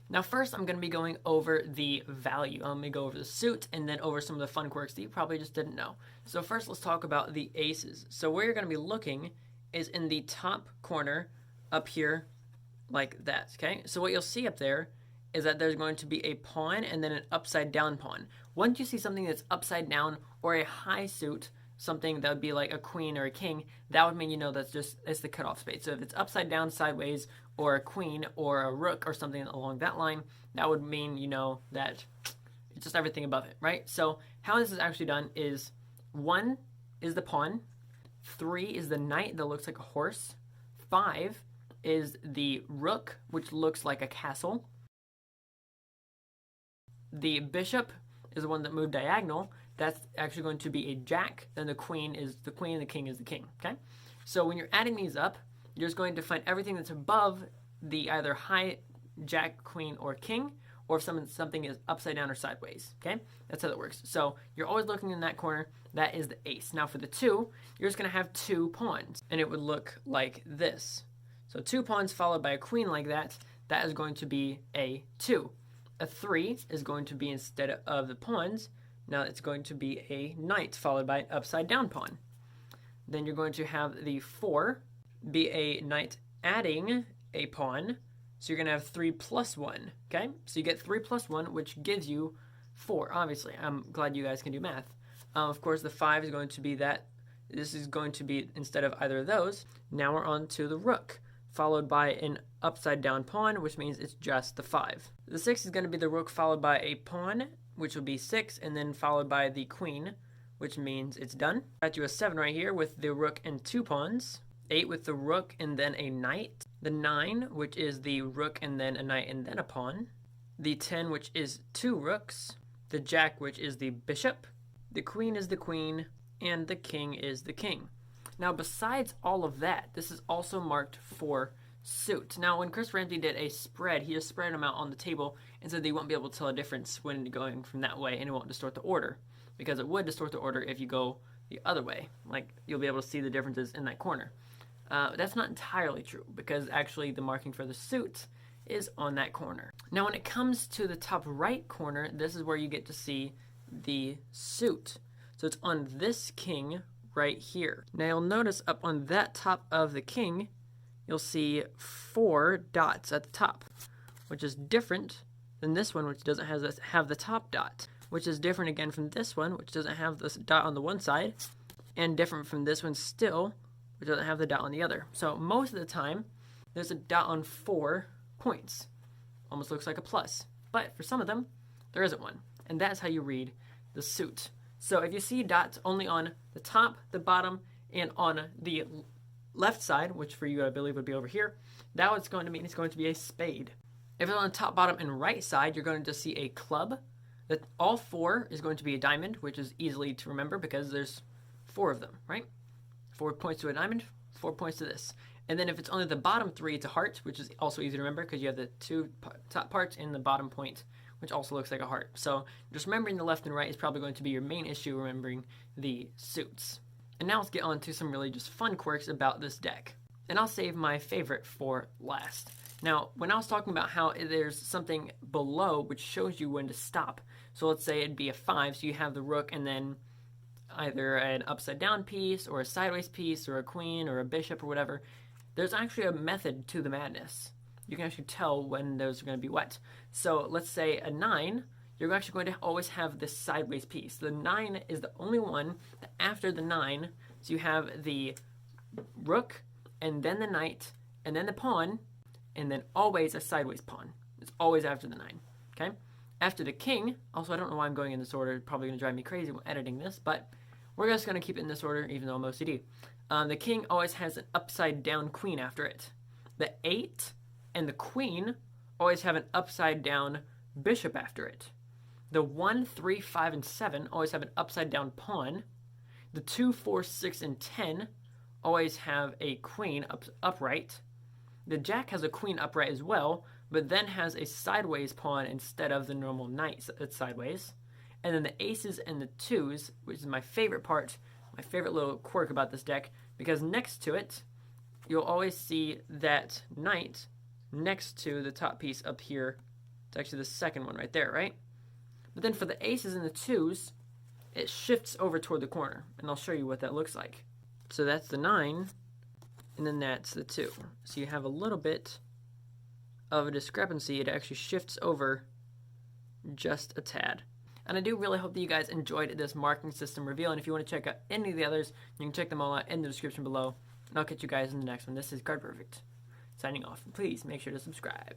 Now first I'm going to be going over the value. I'm going to go over the suit and then over some of the fun quirks that you probably just didn't know. So first let's talk about the aces. So where you're going to be looking is in the top corner up here like that, okay? So what you'll see up there is that there's going to be a pawn and then an upside down pawn. Once you see something that's upside down or a high suit, something that would be like a queen or a king, that would mean it's the cutoff spade. So if it's upside down, sideways, or a queen or a rook or something along that line, that would mean that it's just everything above it, right? So how this is actually done is 1 is the pawn, 3 is the knight that looks like a horse, 5 is the rook, which looks like a castle. The bishop is the one that moved diagonal. That's actually going to be a jack. Then the queen is the queen and the king is the king, okay? So when you're adding these up, you're just going to find everything that's above the either high jack, queen, or king, or if something is upside down or sideways, okay? That's how that works. So you're always looking in that corner. That is the ace. Now for the 2, you're just going to have 2 pawns, and it would look like this. So 2 pawns followed by a queen like that, that is going to be a 2. A 3 is going to be, instead of the pawns, now it's going to be a knight followed by an upside down pawn. Then you're going to have the 4 be a knight adding a pawn. So you're going to have 3 plus 1, okay? So you get 3 plus 1, which gives you 4, obviously. I'm glad you guys can do math. Of course, the 5 is going to be that. This is going to be instead of either of those. Now we're on to the rook, followed by an upside down pawn, which means it's just the 5. The 6 is going to be the rook followed by a pawn, which will be 6, and then followed by the queen, which means it's done. Got you a 7 right here with the rook and 2 pawns. 8 with the rook and then a knight. The 9, which is the rook and then a knight and then a pawn. The 10, which is 2 rooks. The jack, which is the bishop. The queen is the queen, and the king is the king. Now, besides all of that, this is also marked for suit. Now, when Chris Ramsay did a spread, he just spread them out on the table and said that you won't be able to tell a difference when going from that way, and it won't distort the order, because it would distort the order if you go the other way. Like, you'll be able to see the differences in that corner. That's not entirely true, because actually the marking for the suit is on that corner. Now, when it comes to the top right corner, this is where you get to see the suit. So it's on this king right here. Now you'll notice up on that top of the king, you'll see 4 dots at the top, which is different than this one, which doesn't have the top dot, which is different again from this one, which doesn't have this dot on the one side, and different from this one still, which doesn't have the dot on the other. So most of the time, there's a dot on 4 points. Almost looks like a plus. But for some of them, there isn't one. And that's how you read the suit. So if you see dots only on the top, the bottom, and on the left side, which for you I believe would be over here, that what's going to mean it's going to be a spade. If it's on the top, bottom, and right side, you're going to see a club. That all 4 is going to be a diamond, which is easily to remember because there's 4 of them, right? 4 points to a diamond, 4 points to this. And then if it's only the bottom 3, it's a heart, which is also easy to remember because you have the 2 top parts and the bottom point, which also looks like a heart. So just remembering the left and right is probably going to be your main issue, remembering the suits. And now let's get on to some really just fun quirks about this deck. And I'll save my favorite for last. Now, when I was talking about how there's something below which shows you when to stop. So let's say it'd be a 5, so you have the rook and then either an upside down piece or a sideways piece or a queen or a bishop or whatever. There's actually a method to the madness. You can actually tell when those are going to be what. So let's say a 9, you're actually going to always have this sideways piece. The 9 is the only one that after the 9, so you have the rook and then the knight and then the pawn and then always a sideways pawn. It's always after the 9, okay? After the king, also I don't know why I'm going in this order, it's probably going to drive me crazy when editing this, but we're just going to keep it in this order even though I'm OCD. The king always has an upside down queen after it. The 8 and the queen always have an upside down bishop after it. The 1, 3, 5, and 7 always have an upside down pawn. The 2, 4, 6, and 10 always have a queen upright. The jack has a queen upright as well, but then has a sideways pawn instead of the normal knight that's sideways. And then the aces and the 2s, which is my favorite part, my favorite little quirk about this deck, because next to it, you'll always see that knight next to the top piece up here It's actually the second one right there, right? But then for the aces and the twos, it shifts over toward the corner. And I'll show you what that looks like. So that's the 9, and then that's the 2. So you have a little bit of a discrepancy. It actually shifts over just a tad. And I do really hope that you guys enjoyed this marking system reveal. And if you want to check out any of the others, you can check them all out in the description below. And I'll catch you guys in the next one. This is Card Perfect, signing off. And please make sure to subscribe.